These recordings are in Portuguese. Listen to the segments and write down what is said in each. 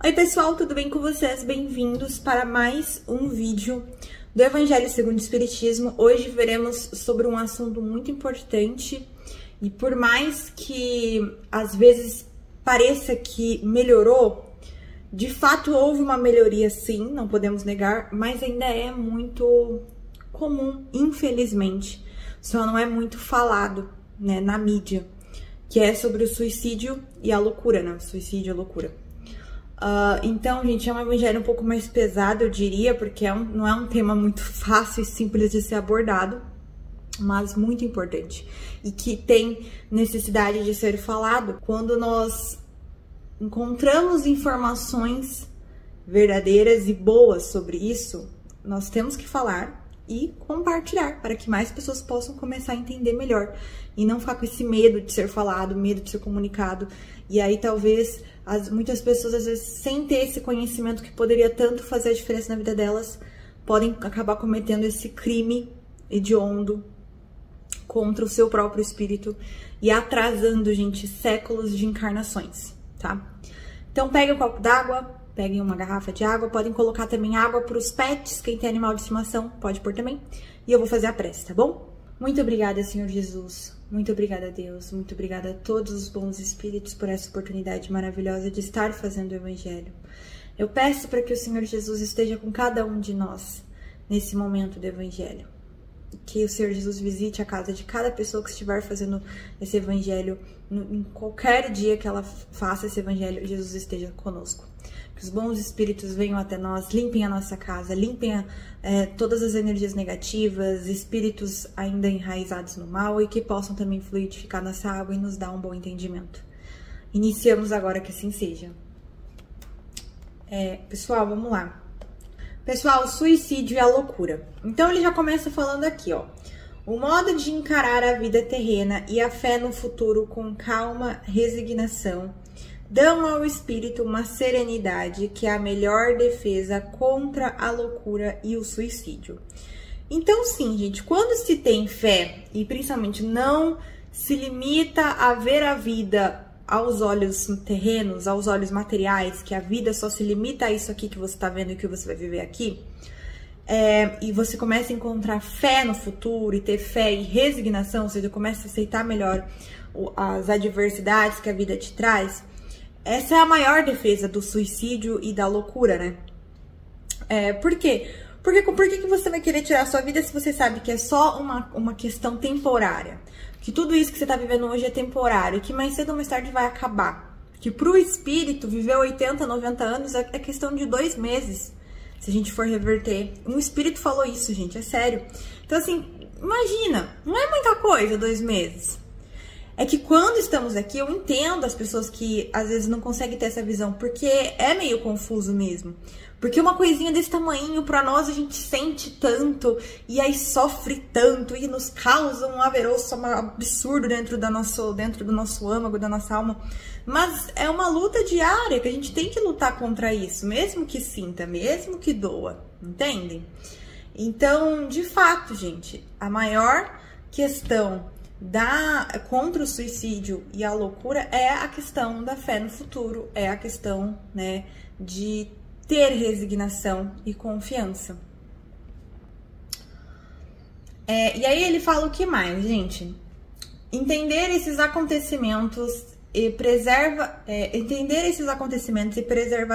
Oi pessoal, tudo bem com vocês? Bem-vindos para mais um vídeo do Evangelho segundo o Espiritismo. Hoje veremos sobre um assunto muito importante e por mais que às vezes pareça que melhorou, de fato houve uma melhoria sim, não podemos negar, mas ainda é muito comum, infelizmente, só não é muito falado, né, na mídia, que é sobre o suicídio e a loucura, né? Suicídio e a loucura. Então, gente, é um evangelho um pouco mais pesado, eu diria, porque não é um tema muito fácil e simples de ser abordado, mas muito importante e que tem necessidade de ser falado. Quando nós encontramos informações verdadeiras e boas sobre isso, nós temos que falar e compartilhar para que mais pessoas possam começar a entender melhor e não ficar com esse medo de ser falado, medo de ser comunicado. E aí talvez muitas pessoas, às vezes, sem ter esse conhecimento que poderia tanto fazer a diferença na vida delas, podem acabar cometendo esse crime hediondo contra o seu próprio espírito e atrasando, gente, séculos de encarnações, tá? Então peguem um copo d'água, peguem uma garrafa de água, podem colocar também água para os pets, quem tem animal de estimação pode pôr também, e eu vou fazer a prece, tá bom? Muito obrigada, Senhor Jesus. Muito obrigada, Deus. Muito obrigada a todos os bons espíritos por essa oportunidade maravilhosa de estar fazendo o Evangelho. Eu peço para que o Senhor Jesus esteja com cada um de nós nesse momento do Evangelho. Que o Senhor Jesus visite a casa de cada pessoa que estiver fazendo esse Evangelho, em qualquer dia que ela faça esse Evangelho, Jesus esteja conosco. Que os bons espíritos venham até nós, limpem a nossa casa, limpem todas as energias negativas, espíritos ainda enraizados no mal e que possam também fluidificar nossa água e nos dar um bom entendimento. Iniciamos agora, que assim seja. Pessoal, vamos lá. Pessoal, o suicídio e a loucura. Então ele já começa falando aqui, ó. O modo de encarar a vida terrena e a fé no futuro com calma, resignação, dão ao espírito uma serenidade que é a melhor defesa contra a loucura e o suicídio. Então, sim, gente, quando se tem fé e principalmente não se limita a ver a vida aos olhos terrenos, aos olhos materiais, que a vida só se limita a isso aqui que você está vendo e que você vai viver aqui, e você começa a encontrar fé no futuro e ter fé e resignação, ou seja, começa a aceitar melhor as adversidades que a vida te traz. Essa é a maior defesa do suicídio e da loucura, né? Por quê? Por que você vai querer tirar a sua vida se você sabe que é só uma questão temporária? Que tudo isso que você tá vivendo hoje é temporário, que mais cedo ou mais tarde vai acabar. Que pro espírito viver 80, 90 anos é questão de 2 meses, se a gente for reverter. Um espírito falou isso, gente, é sério. Então assim, imagina, não é muita coisa 2 meses. É que quando estamos aqui, eu entendo as pessoas que às vezes não conseguem ter essa visão, porque é meio confuso mesmo. Porque uma coisinha desse tamanho, pra nós, a gente sente tanto, e aí sofre tanto, e nos causa um averoço absurdo dentro do nosso âmago, da nossa alma. Mas é uma luta diária, que a gente tem que lutar contra isso, mesmo que sinta, mesmo que doa, entendem? Então, de fato, gente, a maior questão contra o suicídio e a loucura é a questão da fé no futuro, é a questão, né, de ter resignação e confiança. E aí ele fala o que mais, gente? Entender esses acontecimentos e preservar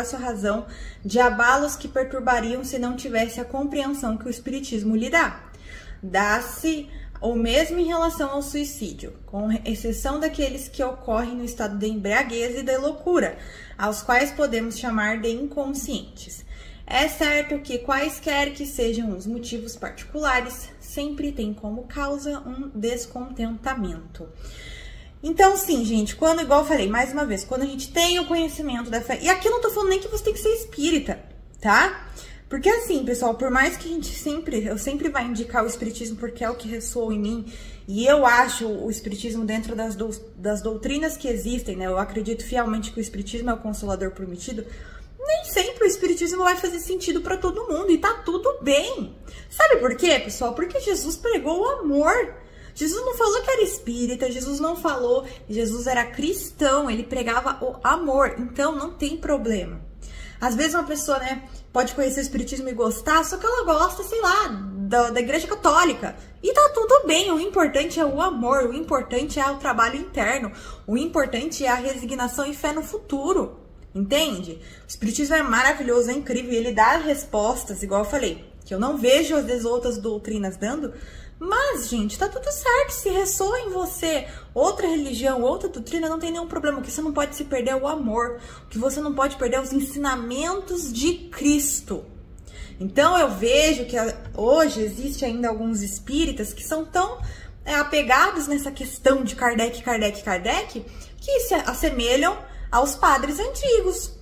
sua razão de abalos que perturbariam se não tivesse a compreensão que o Espiritismo lhe dá. Dá-se ou mesmo em relação ao suicídio, com exceção daqueles que ocorrem no estado de embriaguez e da loucura, aos quais podemos chamar de inconscientes. É certo que quaisquer que sejam os motivos particulares, sempre tem como causa um descontentamento. Então, sim, gente, igual eu falei, mais uma vez, quando a gente tem o conhecimento da fé, e aqui eu não tô falando nem que você tem que ser espírita, tá? Porque assim, pessoal, por mais que eu sempre vai indicar o espiritismo porque é o que ressoou em mim, e eu acho o espiritismo dentro das doutrinas que existem, né? Eu acredito fielmente que o espiritismo é o consolador prometido. Nem sempre o espiritismo vai fazer sentido para todo mundo e tá tudo bem. Sabe por quê, pessoal? Porque Jesus pregou o amor. Jesus não falou que era espírita, Jesus não falou, Jesus era cristão, ele pregava o amor, então não tem problema. Às vezes uma pessoa, né, pode conhecer o espiritismo e gostar, só que ela gosta, sei lá, da igreja católica. E tá tudo bem, o importante é o amor, o importante é o trabalho interno, o importante é a resignação e fé no futuro, entende? O espiritismo é maravilhoso, é incrível, ele dá respostas, igual eu falei, que eu não vejo às vezes outras doutrinas dando, mas, gente, tá tudo certo, se ressoa em você outra religião, outra doutrina, não tem nenhum problema, o que você não pode se perder é o amor, o que você não pode perder é os ensinamentos de Cristo. Então, eu vejo que hoje existe ainda alguns espíritas que são tão apegados nessa questão de Kardec, que se assemelham aos padres antigos.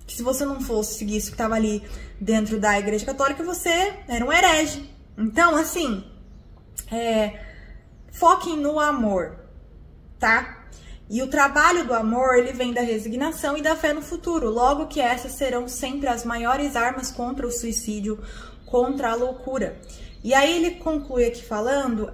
Que se você não fosse seguir isso que estava ali dentro da Igreja Católica, você era um herege. Então, assim, foquem no amor, tá? E o trabalho do amor, ele vem da resignação e da fé no futuro, logo que essas serão sempre as maiores armas contra o suicídio, contra a loucura. E aí ele conclui aqui falando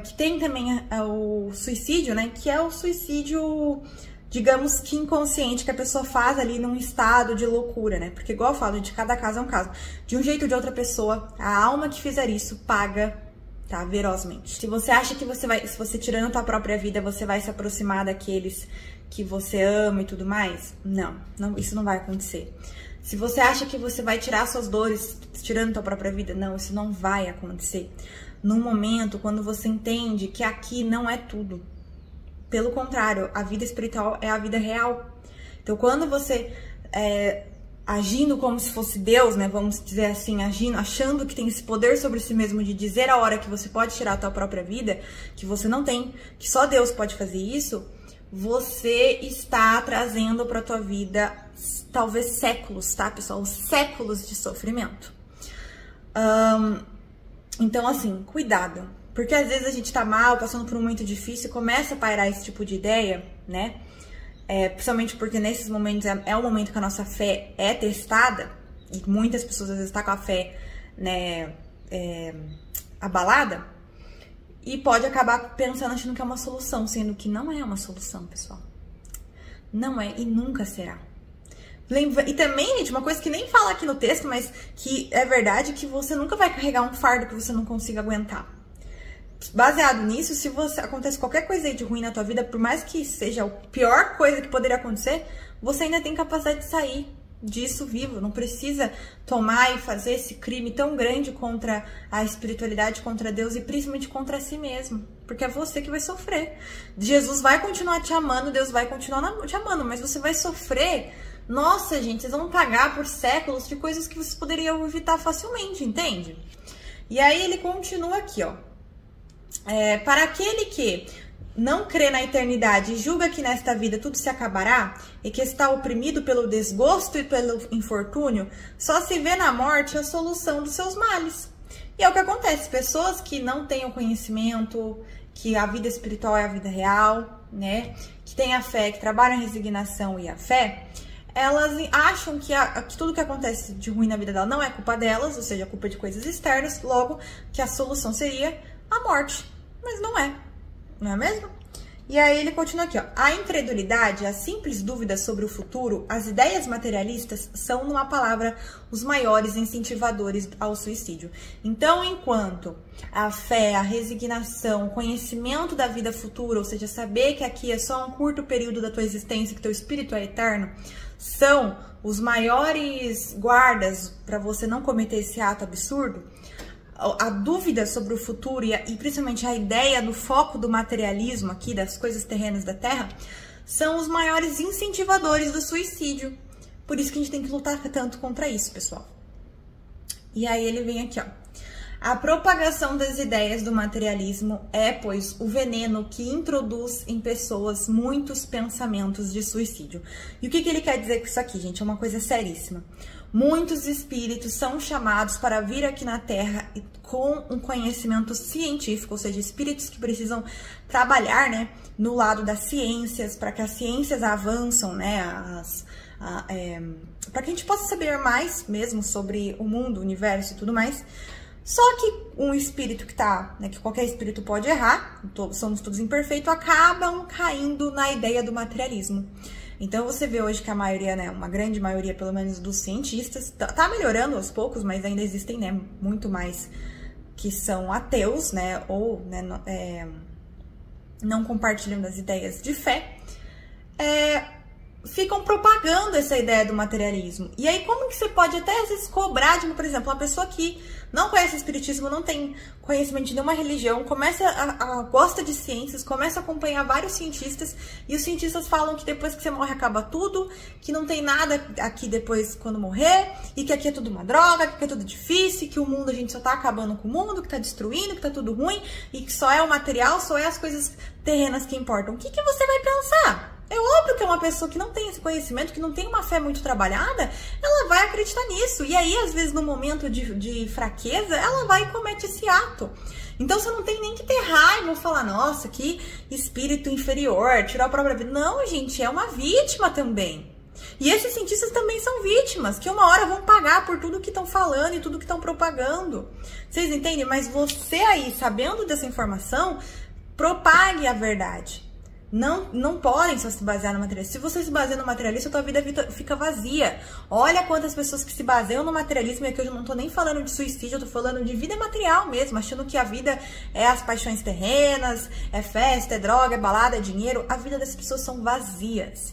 que tem também o suicídio, né? Que é o suicídio, digamos que inconsciente, que a pessoa faz ali num estado de loucura, né? Porque igual eu falo, de cada caso é um caso. De um jeito ou de outra pessoa, a alma que fizer isso paga, tá? Verosmente. Se você acha que se você tirando a tua própria vida, você vai se aproximar daqueles que você ama e tudo mais, não, isso não vai acontecer. Se você acha que você vai tirar suas dores tirando a tua própria vida, não, isso não vai acontecer. Num momento, quando você entende que aqui não é tudo. Pelo contrário, a vida espiritual é a vida real. Então, quando você agindo como se fosse Deus, né, vamos dizer assim, agindo, achando que tem esse poder sobre si mesmo de dizer a hora que você pode tirar a tua própria vida, que você não tem, que só Deus pode fazer isso, você está trazendo para tua vida talvez séculos, tá, pessoal? Séculos de sofrimento. Então, assim, cuidado, porque às vezes a gente tá mal, passando por um momento difícil, começa a pairar esse tipo de ideia, né? Principalmente porque nesses momentos é o momento que a nossa fé é testada, e muitas pessoas às vezes estão com a fé, né, abalada, e pode acabar pensando, achando que é uma solução, sendo que não é uma solução, pessoal. Não é e nunca será. E também, gente, uma coisa que nem fala aqui no texto, mas que é verdade, que você nunca vai carregar um fardo que você não consiga aguentar. Baseado nisso, se acontece qualquer coisa aí de ruim na tua vida, por mais que seja a pior coisa que poderia acontecer, você ainda tem capacidade de sair disso vivo. Não precisa tomar e fazer esse crime tão grande contra a espiritualidade, contra Deus e principalmente contra si mesmo. Porque é você que vai sofrer. Jesus vai continuar te amando, Deus vai continuar te amando, mas você vai sofrer. Nossa, gente, vocês vão pagar por séculos de coisas que vocês poderiam evitar facilmente, entende? E aí ele continua aqui, ó. Para aquele que não crê na eternidade e julga que nesta vida tudo se acabará e que está oprimido pelo desgosto e pelo infortúnio, só se vê na morte a solução dos seus males. E é o que acontece, pessoas que não têm o conhecimento, que a vida espiritual é a vida real, né, que têm a fé, que trabalham a resignação e a fé, elas acham que tudo que acontece de ruim na vida dela não é culpa delas, ou seja, culpa de coisas externas, logo que a solução seria a morte. Mas não é mesmo? E aí ele continua aqui, ó. A incredulidade, a simples dúvida sobre o futuro, as ideias materialistas são, numa palavra, os maiores incentivadores ao suicídio. Então, enquanto a fé, a resignação, o conhecimento da vida futura, ou seja, saber que aqui é só um curto período da tua existência, que teu espírito é eterno, são os maiores guardas para você não cometer esse ato absurdo, a dúvida sobre o futuro e principalmente a ideia do foco do materialismo aqui, das coisas terrenas da Terra, são os maiores incentivadores do suicídio. Por isso que a gente tem que lutar tanto contra isso, pessoal. E aí ele vem aqui, ó. A propagação das ideias do materialismo é, pois, o veneno que introduz em pessoas muitos pensamentos de suicídio. E o que ele quer dizer com isso aqui, gente? É uma coisa seríssima. Muitos espíritos são chamados para vir aqui na Terra com um conhecimento científico, ou seja, espíritos que precisam trabalhar, né, no lado das ciências, para que as ciências avançam, né, para que a gente possa saber mais mesmo sobre o mundo, o universo e tudo mais, Só que um espírito que tá, né, que qualquer espírito pode errar, somos todos imperfeitos, acabam caindo na ideia do materialismo. Então você vê hoje que a maioria, né, uma grande maioria, pelo menos dos cientistas, tá melhorando aos poucos, mas ainda existem, né, muito mais que são ateus, né, ou né, não compartilham das ideias de fé, ficam propagando essa ideia do materialismo. E aí como que você pode até às vezes cobrar de, por exemplo, uma pessoa que não conhece espiritismo, não tem conhecimento de nenhuma religião, gosta de ciências, começa a acompanhar vários cientistas, e os cientistas falam que depois que você morre acaba tudo, que não tem nada aqui depois quando morrer, e que aqui é tudo uma droga, que aqui é tudo difícil, que o mundo, a gente só tá acabando com o mundo, que tá destruindo, que tá tudo ruim, e que só é o material, só é as coisas terrenas que importam. O que você vai pensar? É óbvio que uma pessoa que não tem esse conhecimento, que não tem uma fé muito trabalhada, ela vai acreditar nisso. E aí, às vezes, no momento de fraqueza, ela vai e comete esse ato. Então, você não tem nem que ter raiva ou falar, nossa, que espírito inferior, tirar a própria vida. Não, gente, é uma vítima também. E esses cientistas também são vítimas, que uma hora vão pagar por tudo que estão falando e tudo que estão propagando. Vocês entendem? Mas você aí, sabendo dessa informação, propague a verdade. Não podem só se basear no materialismo. Se você se baseia no materialismo, a tua vida fica vazia. Olha quantas pessoas que se baseiam no materialismo, e aqui eu não tô nem falando de suicídio, eu tô falando de vida material mesmo, achando que a vida é as paixões terrenas, é festa, é droga, é balada, é dinheiro. A vida dessas pessoas são vazias.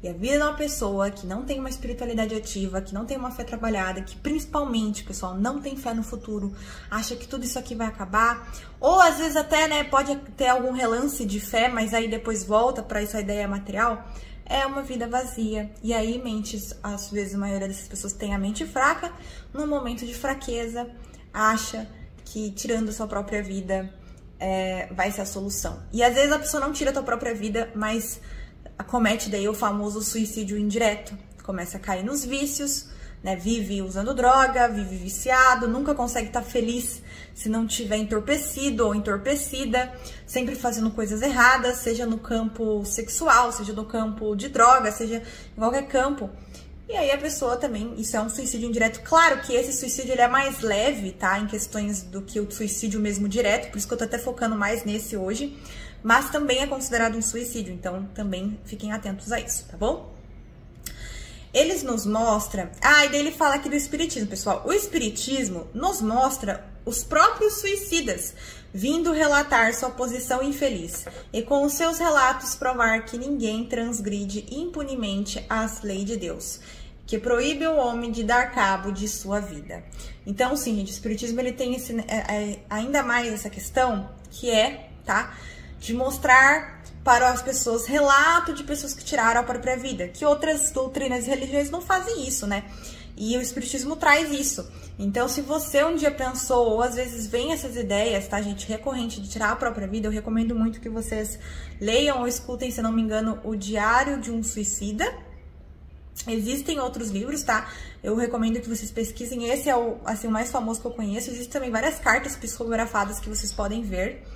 E a vida de uma pessoa que não tem uma espiritualidade ativa, que não tem uma fé trabalhada, que principalmente, pessoal, não tem fé no futuro, acha que tudo isso aqui vai acabar, ou às vezes até, né, pode ter algum relance de fé, mas aí depois volta para essa ideia material, é uma vida vazia. E aí mentes, às vezes a maioria dessas pessoas tem a mente fraca, no momento de fraqueza, acha que tirando a sua própria vida vai ser a solução. E às vezes a pessoa não tira a tua própria vida, mas comete daí o famoso suicídio indireto, começa a cair nos vícios, né? Vive usando droga, vive viciado, nunca consegue estar feliz se não tiver entorpecido ou entorpecida, sempre fazendo coisas erradas, seja no campo sexual, seja no campo de droga, seja em qualquer campo. E aí a pessoa também, isso é um suicídio indireto. Claro que esse suicídio ele é mais leve, tá? Em questões do que o suicídio mesmo direto, por isso que eu tô até focando mais nesse hoje. Mas também é considerado um suicídio, então também fiquem atentos a isso, tá bom? Eles nos mostram... e daí ele fala aqui do espiritismo, pessoal. O espiritismo nos mostra os próprios suicidas vindo relatar sua posição infeliz e com os seus relatos provar que ninguém transgride impunemente as leis de Deus, que proíbe o homem de dar cabo de sua vida. Então, sim, gente, o espiritismo ele tem ainda mais essa questão que tá? De mostrar para as pessoas relato de pessoas que tiraram a própria vida, que outras doutrinas e religiões não fazem isso, né? E o espiritismo traz isso. Então, se você um dia pensou, ou às vezes vem essas ideias, tá, gente, recorrente de tirar a própria vida, eu recomendo muito que vocês leiam ou escutem, se não me engano, O Diário de um Suicida. Existem outros livros, tá? Eu recomendo que vocês pesquisem. Esse é o mais famoso que eu conheço. Existem também várias cartas psicografadas que vocês podem ver,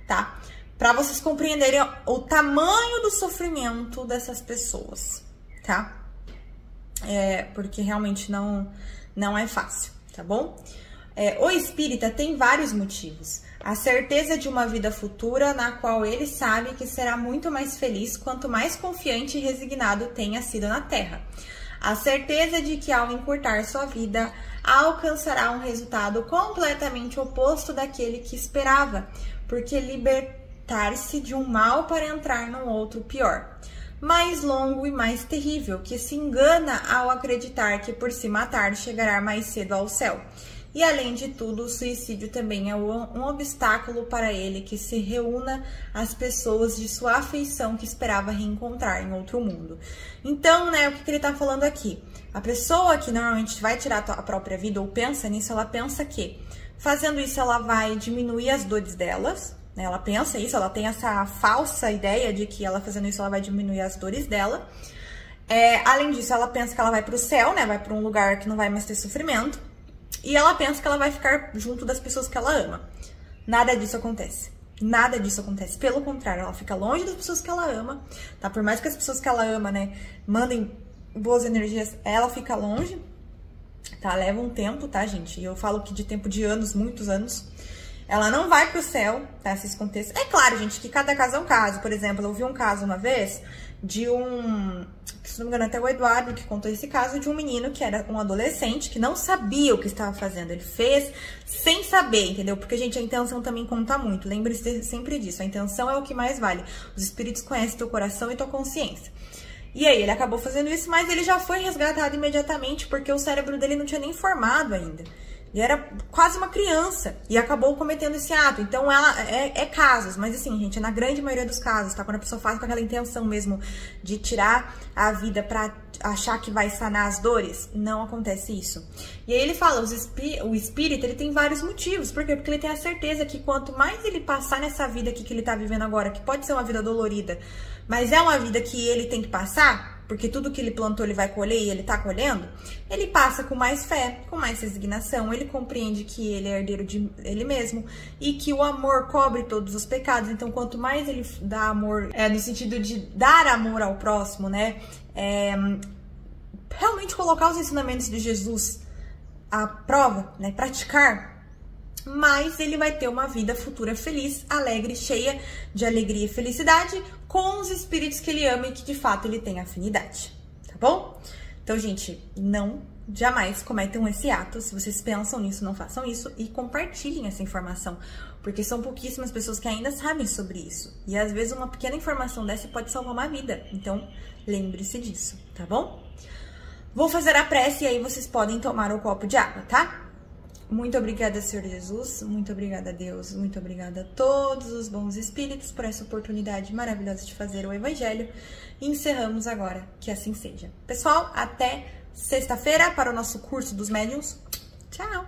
tá? Para vocês compreenderem o tamanho do sofrimento dessas pessoas, tá? Porque realmente não é fácil, tá bom? O espírita tem vários motivos. A certeza de uma vida futura na qual ele sabe que será muito mais feliz quanto mais confiante e resignado tenha sido na Terra. A certeza de que ao encurtar sua vida, alcançará um resultado completamente oposto daquele que esperava, porque libertar-se de um mal para entrar num outro pior, mais longo e mais terrível, que se engana ao acreditar que por se matar chegará mais cedo ao céu. E além de tudo, o suicídio também é um obstáculo para ele que se reúna às pessoas de sua afeição que esperava reencontrar em outro mundo. Então, né, o que ele tá falando aqui? A pessoa que normalmente vai tirar a própria vida ou pensa nisso, ela pensa que fazendo isso ela vai diminuir as dores delas, né? Ela pensa isso, ela tem essa falsa ideia de que ela fazendo isso ela vai diminuir as dores dela. Além disso, ela pensa que ela vai para o céu, né? Vai para um lugar que não vai mais ter sofrimento. E ela pensa que ela vai ficar junto das pessoas que ela ama. Nada disso acontece. Nada disso acontece. Pelo contrário, ela fica longe das pessoas que ela ama, tá? Por mais que as pessoas que ela ama, né, mandem boas energias, ela fica longe. tá? Leva um tempo, tá, gente? E eu falo que de tempo de anos, muitos anos. Ela não vai pro céu, tá? Esses contextos. É claro, gente, que cada caso é um caso. Por exemplo, eu vi um caso uma vez de se não me engano, até o Eduardo que contou esse caso, de um menino que era um adolescente que não sabia o que estava fazendo. Ele fez sem saber, entendeu? Porque, gente, a intenção também conta muito. Lembre-se sempre disso. A intenção é o que mais vale. Os espíritos conhecem teu coração e tua consciência. E aí, ele acabou fazendo isso, mas ele já foi resgatado imediatamente, porque o cérebro dele não tinha nem formado ainda. Ele era quase uma criança e acabou cometendo esse ato. Então, ela é casos, mas assim, gente, na grande maioria dos casos, tá? Quando a pessoa faz com aquela intenção mesmo de tirar a vida pra achar que vai sanar as dores, não acontece isso. E aí ele fala, o espírito, ele tem vários motivos. Por quê? Porque ele tem a certeza que quanto mais ele passar nessa vida aqui que ele tá vivendo agora, que pode ser uma vida dolorida, mas é uma vida que ele tem que passar, porque tudo que ele plantou ele vai colher e ele tá colhendo, ele passa com mais fé, com mais resignação, ele compreende que ele é herdeiro de ele mesmo e que o amor cobre todos os pecados. Então, quanto mais ele dá amor, no sentido de dar amor ao próximo, né, realmente colocar os ensinamentos de Jesus à prova, né, praticar, mas ele vai ter uma vida futura feliz, alegre, cheia de alegria e felicidade, com os espíritos que ele ama e que de fato ele tem afinidade, tá bom? Então, gente, não jamais cometam esse ato. Se vocês pensam nisso, não façam isso e compartilhem essa informação, porque são pouquíssimas pessoas que ainda sabem sobre isso. E às vezes uma pequena informação dessa pode salvar uma vida. Então, lembre-se disso, tá bom? Vou fazer a prece e aí vocês podem tomar o copo de água, tá? Muito obrigada, Senhor Jesus, muito obrigada, Deus, muito obrigada a todos os bons espíritos por essa oportunidade maravilhosa de fazer o Evangelho. E encerramos agora, que assim seja. Pessoal, até sexta-feira para o nosso curso dos médiuns. Tchau!